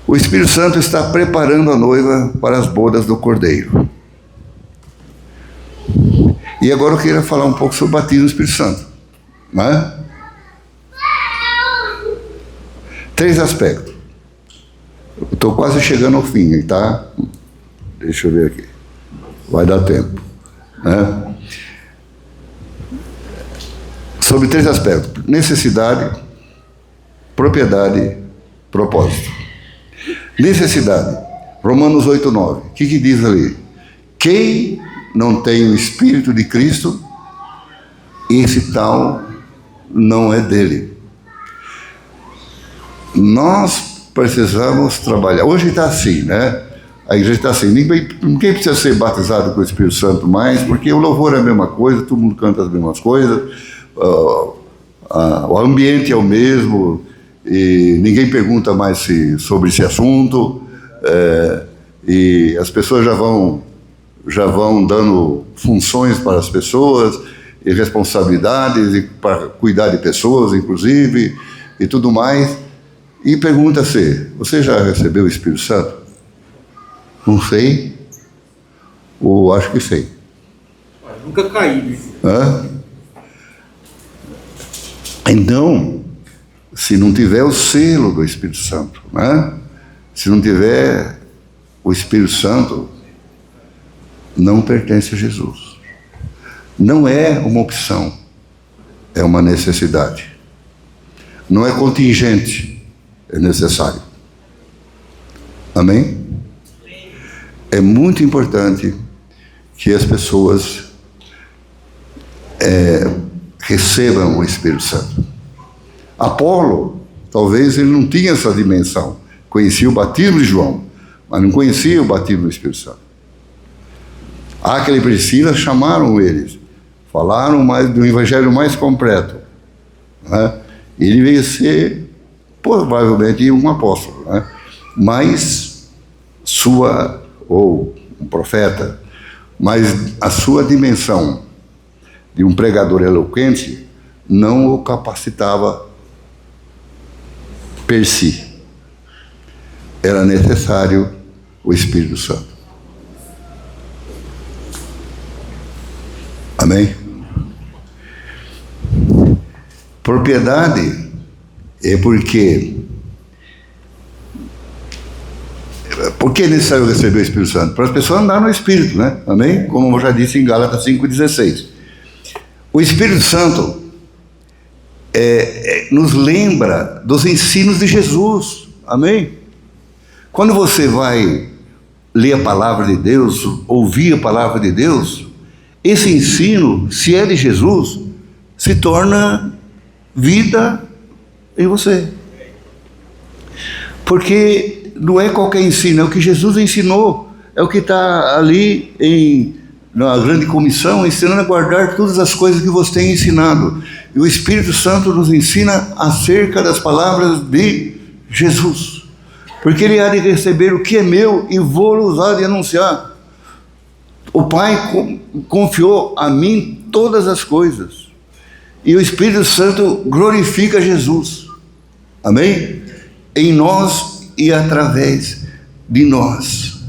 O Espírito Santo está preparando a noiva para as bodas do Cordeiro. E agora eu queria falar um pouco sobre o batismo do Espírito Santo. Não é? 3 aspectos. Estou quase chegando ao fim, tá? Deixa eu ver aqui. Vai dar tempo. Né? Sobre 3 aspectos: necessidade, propriedade, propósito. Necessidade. Romanos 8, 9. O que diz ali? Quem não tem o Espírito de Cristo, esse tal não é dele. Nós precisamos trabalhar. Hoje está assim, né? A igreja está assim. Ninguém precisa ser batizado com o Espírito Santo mais, porque o louvor é a mesma coisa, todo mundo canta as mesmas coisas, o ambiente é o mesmo, e ninguém pergunta mais sobre esse assunto, e as pessoas já vão dando funções para as pessoas, e responsabilidades, e para cuidar de pessoas, inclusive, e tudo mais. E pergunta-se: você já recebeu o Espírito Santo? Não sei. Ou acho que sei. Nunca caí. Então, se não tiver o selo do Espírito Santo, né? Se não tiver o Espírito Santo, não pertence a Jesus. Não é uma opção, é uma necessidade. Não é contingente, é necessário. Amém? É muito importante que as pessoas recebam o Espírito Santo. Apolo, talvez ele não tinha essa dimensão. Conhecia o batismo de João, mas não conhecia o batismo do Espírito Santo. Áquila e Priscila chamaram eles, falaram mais do evangelho mais completo, né? Ele veio ser provavelmente um apóstolo, né? Mas ou um profeta, mas a sua dimensão de um pregador eloquente não o capacitava per si. Era necessário o Espírito Santo. Amém? Propriedade é porque... Por que é necessário receber o Espírito Santo? Para as pessoas andarem no Espírito, né? Amém? Como eu já disse em Gálatas 5,16. O Espírito Santo nos lembra dos ensinos de Jesus. Amém? Quando você vai ler a palavra de Deus, ouvir a palavra de Deus, esse ensino, se é de Jesus, se torna vida em você. Porque não é qualquer ensino, é o que Jesus ensinou, é o que está ali na grande comissão, ensinando a guardar todas as coisas que você tem ensinado. E o Espírito Santo nos ensina acerca das palavras de Jesus, porque ele há de receber o que é meu e vou usar de anunciar. O Pai confiou a mim todas as coisas, e o Espírito Santo glorifica Jesus, amém? Em nós e através de nós.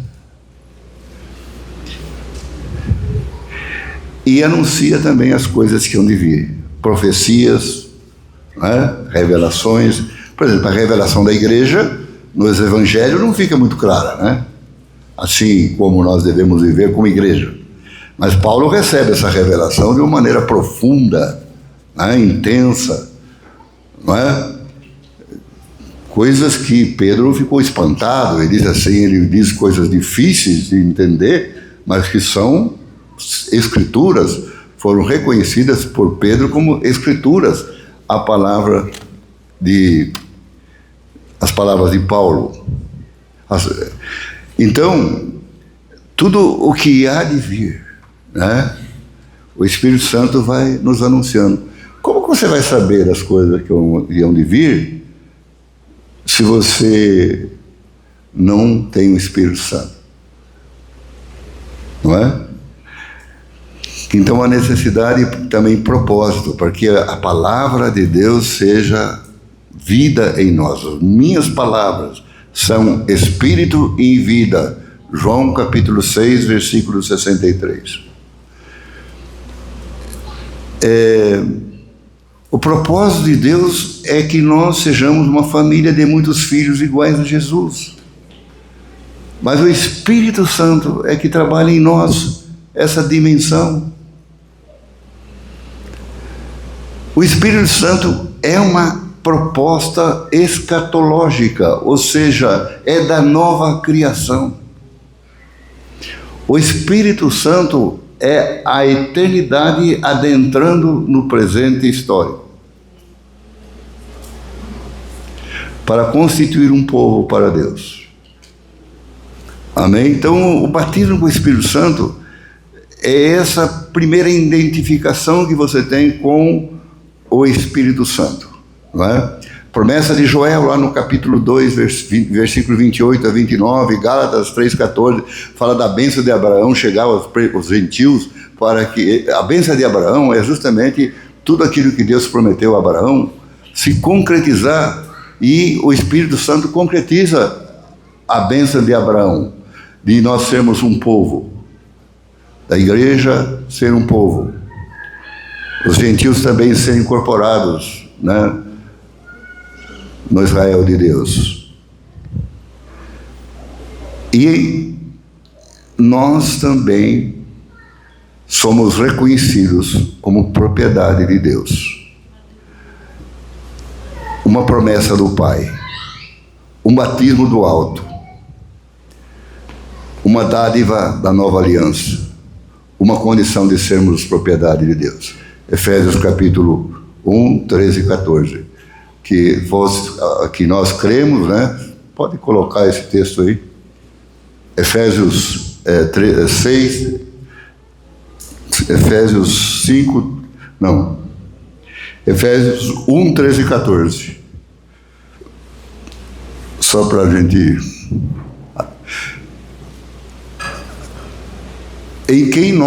E anuncia também as coisas que hão de vir, profecias, né? Revelações. Por exemplo, a revelação da igreja nos evangelhos não fica muito clara, né? Assim como nós devemos viver como igreja. Mas Paulo recebe essa revelação de uma maneira profunda, né? Intensa, não é? Coisas que Pedro ficou espantado. Ele diz assim, ele diz coisas difíceis de entender, mas que são escrituras, foram reconhecidas por Pedro como escrituras, as palavras de Paulo. Então, tudo o que há de vir, né? O Espírito Santo vai nos anunciando. Como que você vai saber as coisas que hão de vir se você não tem o Espírito Santo? Não é? Então a necessidade também propósito, para que a palavra de Deus seja vida em nós. As minhas palavras são espírito e vida. João capítulo 6, versículo 63. O propósito de Deus é que nós sejamos uma família de muitos filhos iguais a Jesus. Mas o Espírito Santo é que trabalha em nós essa dimensão. O Espírito Santo é uma proposta escatológica, ou seja, é da nova criação. O Espírito Santo é a eternidade adentrando no presente histórico, para constituir um povo para Deus. Amém? Então, o batismo com o Espírito Santo é essa primeira identificação que você tem com o Espírito Santo, não é? Promessa de Joel, lá no capítulo 2, versículo 28 a 29, Gálatas 3,14, fala da bênção de Abraão chegar aos gentios, para que a bênção de Abraão é justamente tudo aquilo que Deus prometeu a Abraão se concretizar, e o Espírito Santo concretiza a bênção de Abraão, de nós sermos um povo, da igreja ser um povo, os gentios também serem incorporados, né, no Israel de Deus. E nós também somos reconhecidos como propriedade de Deus. Uma promessa do Pai, um batismo do alto, uma dádiva da nova aliança, uma condição de sermos propriedade de Deus. Efésios capítulo 1, 13 e 14. Que nós cremos, né? Pode colocar esse texto aí. Efésios 6, Efésios 5, não. Efésios 1, 13 e 14. Só para a gente... Em quem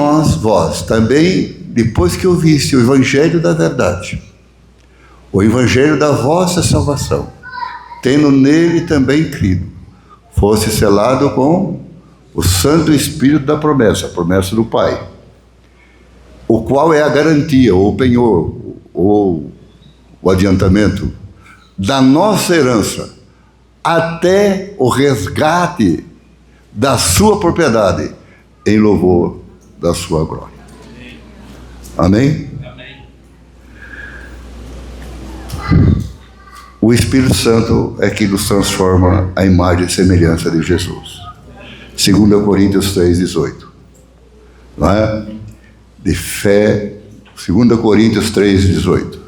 vós, também, depois que ouviste o Evangelho da verdade, o Evangelho da vossa salvação, tendo nele também crido, fosse selado com o Santo Espírito da promessa, a promessa do Pai, o qual é a garantia, ou o penhor, ou o adiantamento da nossa herança, até o resgate da sua propriedade, em louvor da sua glória. Amém? Amém. O Espírito Santo é que nos transforma à imagem e semelhança de Jesus. 2 Coríntios 3,18. Não é? De fé, 2 Coríntios 3,18.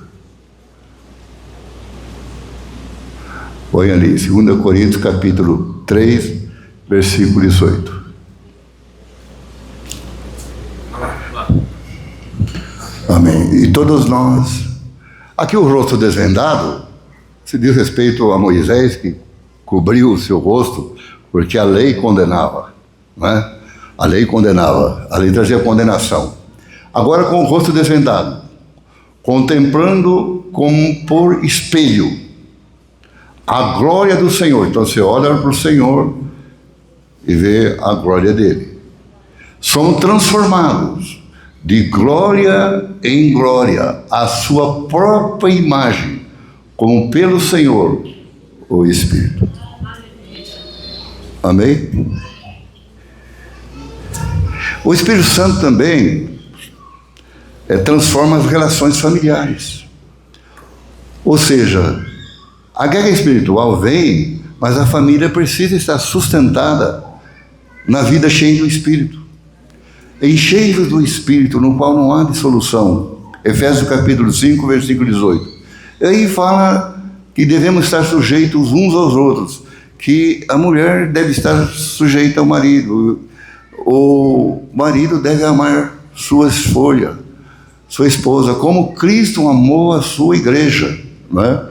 Põe ali, 2 Coríntios capítulo 3, versículo 18. Amém. E todos nós, aqui o rosto desvendado, se diz respeito a Moisés, que cobriu o seu rosto, porque a lei condenava, não é? A lei condenava, a lei trazia condenação. Agora com o rosto desvendado, contemplando como por espelho a glória do Senhor. Então você olha para o Senhor e vê a glória dele. Somos transformados de glória em glória, a sua própria imagem, como pelo Senhor, o Espírito. Amém? O Espírito Santo também transforma as relações familiares. Ou seja, a guerra espiritual vem, mas a família precisa estar sustentada na vida cheia do Espírito. Encheios do Espírito, no qual não há dissolução. Efésios capítulo 5, versículo 18. E aí fala que devemos estar sujeitos uns aos outros, que a mulher deve estar sujeita ao marido, o marido deve amar sua esposa, sua esposa, como Cristo amou a sua igreja, não é?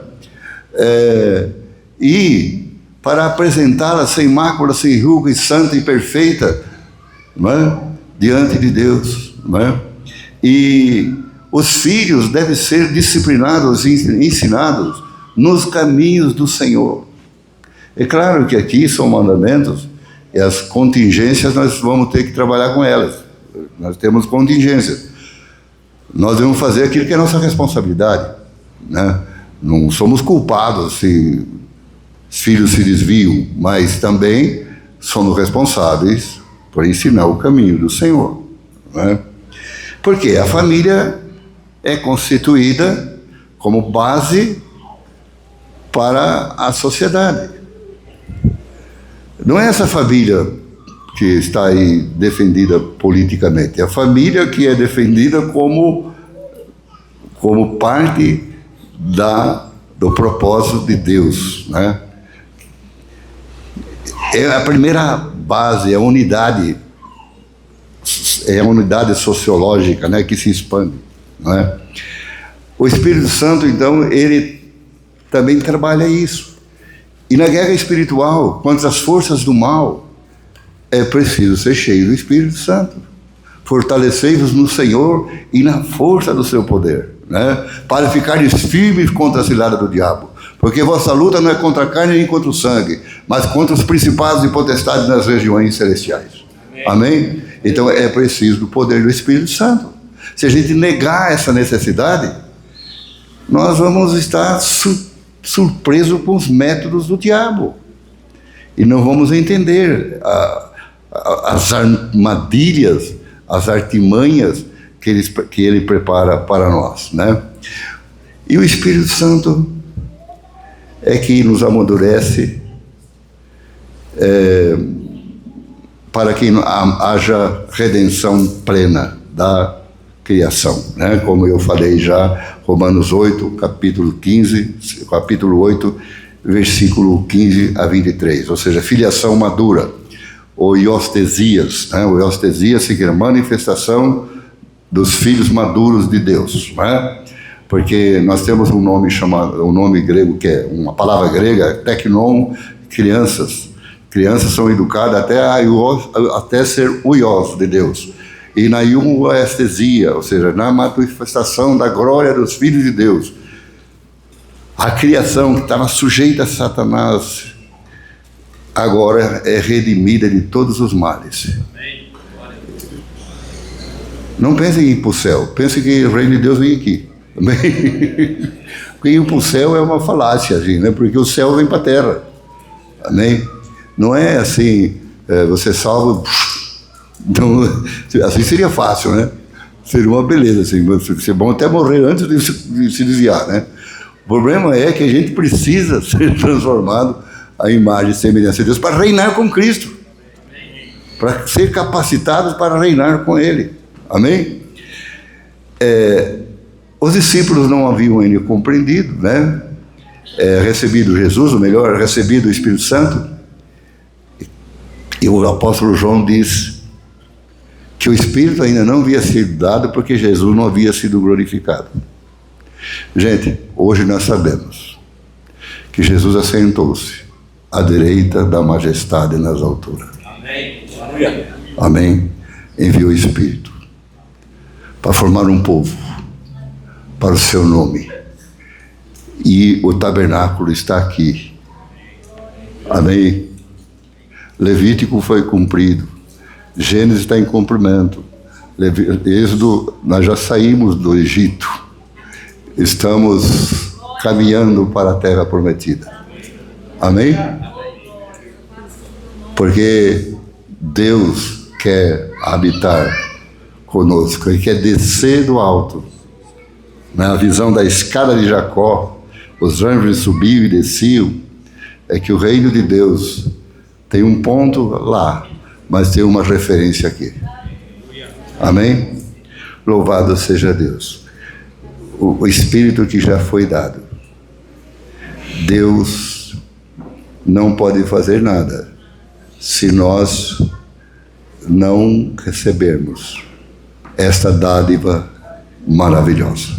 E para apresentá-la sem mácula, sem ruga, e santa e perfeita, não é? Diante de Deus, não é? E os filhos devem ser disciplinados e ensinados nos caminhos do Senhor. É claro que aqui são mandamentos, e as contingências nós vamos ter que trabalhar com elas. Nós temos contingências. Nós devemos fazer aquilo que é nossa responsabilidade, né? Não somos culpados se os filhos se desviam, mas também somos responsáveis por ensinar o caminho do Senhor, né? Porque a família é constituída como base para a sociedade. Não é essa família que está aí defendida politicamente, é a família que é defendida como parte do propósito de Deus, né? É a primeira base, é a unidade sociológica, né, que se expande, não é? O Espírito Santo, então, ele também trabalha isso. E na guerra espiritual, contra as forças do mal, é preciso ser cheio do Espírito Santo. Fortalecei-vos no Senhor e na força do seu poder, né? Para ficares firmes contra a cilada do diabo. Porque vossa luta não é contra a carne nem contra o sangue, mas contra os principados e potestades nas regiões celestiais. Amém? Então é preciso do poder do Espírito Santo. Se a gente negar essa necessidade, nós vamos estar surpresos com os métodos do diabo. E não vamos entender as armadilhas, as artimanhas que ele prepara para nós, né? E o Espírito Santo é que nos amadurece para que haja redenção plena da criação, né? Como eu falei já, Romanos 8, capítulo 8, versículo 15 a 23, ou seja, filiação madura, ou iostesias, né? O iostesias significa manifestação dos filhos maduros de Deus, né? Porque nós temos um nome grego, que é uma palavra grega, teknon, crianças. Crianças são educadas até ser uios de Deus. E na iuestesia, ou seja, na manifestação da glória dos filhos de Deus. A criação que estava sujeita a Satanás, agora é redimida de todos os males. Não pense em ir para o céu, pense que o reino de Deus vem aqui. Amém? Porque ir para o céu é uma falácia, assim, né? Porque o céu vem para a terra. Amém? Não é assim, você salva. Então, assim seria fácil, né? Seria uma beleza, assim, ser bom até morrer antes de se desviar, né? O problema é que a gente precisa ser transformado à imagem e semelhança de Deus para reinar com Cristo, para ser capacitados para reinar com Ele. Amém? Os discípulos não haviam ainda compreendido, né? Recebido Jesus, ou melhor, recebido o Espírito Santo. E o apóstolo João diz que o Espírito ainda não havia sido dado porque Jesus não havia sido glorificado. Gente, hoje nós sabemos que Jesus assentou-se à direita da majestade nas alturas. Amém. Amém. Enviou o Espírito para formar um povo para o seu nome. E o tabernáculo está aqui. Amém. Levítico foi cumprido. Gênesis está em cumprimento. Êxodo, nós já saímos do Egito. Estamos caminhando para a terra prometida. Amém? Porque Deus quer habitar conosco. Ele quer descer do alto. Na visão da escada de Jacó, os anjos subiam e desciam. É que o reino de Deus tem um ponto lá, mas tem uma referência aqui. Amém? Louvado seja Deus. O Espírito que já foi dado. Deus não pode fazer nada se nós não recebermos esta dádiva maravilhosa.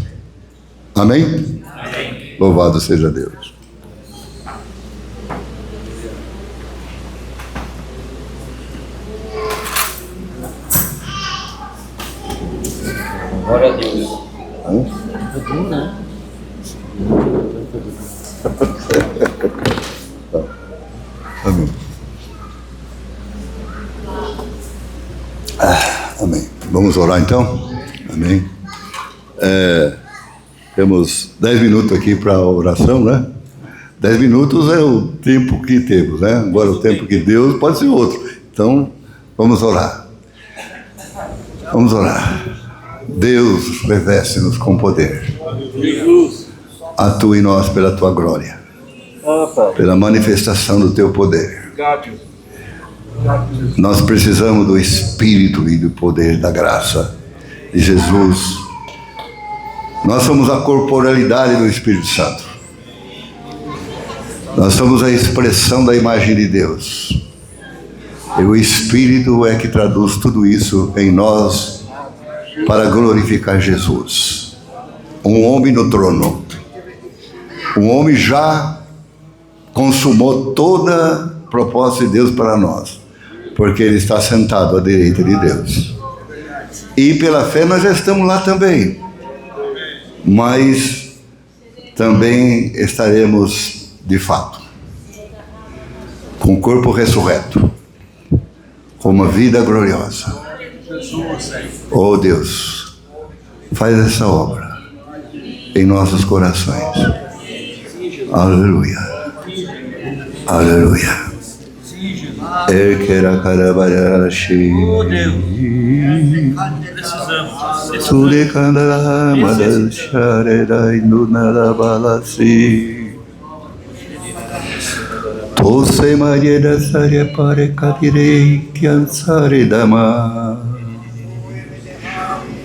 Amém? Amém. Louvado seja Deus. Glória a Deus. Amém. Amém. Vamos orar então? Amém. Temos 10 minutos aqui para a oração, né? 10 minutos é o tempo que temos, né? Agora o tempo que Deus pode ser outro. Então, vamos orar. Vamos orar. Deus, reveste-nos com poder. Atua em nós pela tua glória. Pela manifestação do teu poder. Nós precisamos do Espírito e do poder da graça de Jesus. Nós somos a corporalidade do Espírito Santo. Nós somos a expressão da imagem de Deus. E o Espírito é que traduz tudo isso em nós para glorificar Jesus. Um homem no trono. Um homem já consumou toda a proposta de Deus para nós, porque Ele está sentado à direita de Deus. E pela fé nós já estamos lá também. Mas também estaremos, de fato, com o corpo ressurreto, com uma vida gloriosa. Oh Deus, faz essa obra em nossos corações. Aleluia. Aleluia. Oh Deus, Surekandara madal sharedai nunara balasi. Tose marieda saria pare kadirei kiansare dama.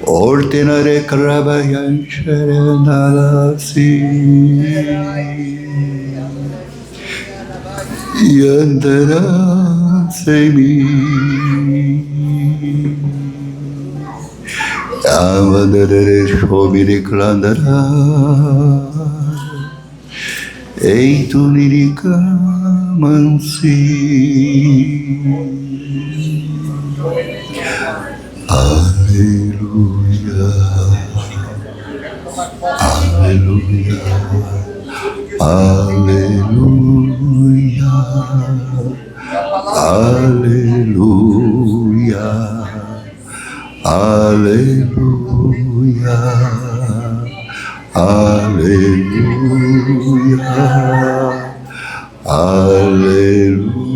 Ortenare krabayan sharenalasi. Yandara semi. Avadare shobiri klandara. Eitu nirika mansi. Aleluia. Aleluia. Aleluia. Aleluia. Aleluia, aleluia, aleluia,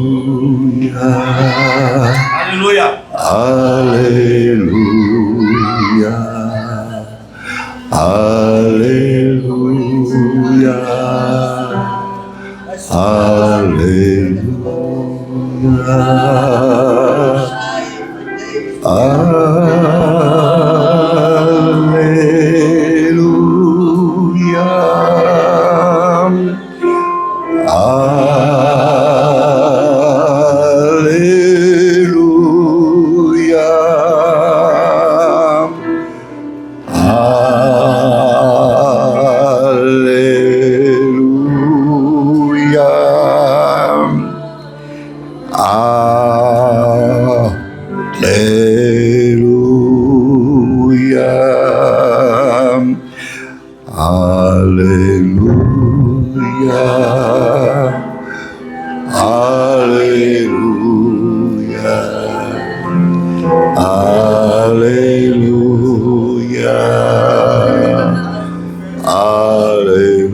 Aleluia. aleluia, aleluia, aleluia.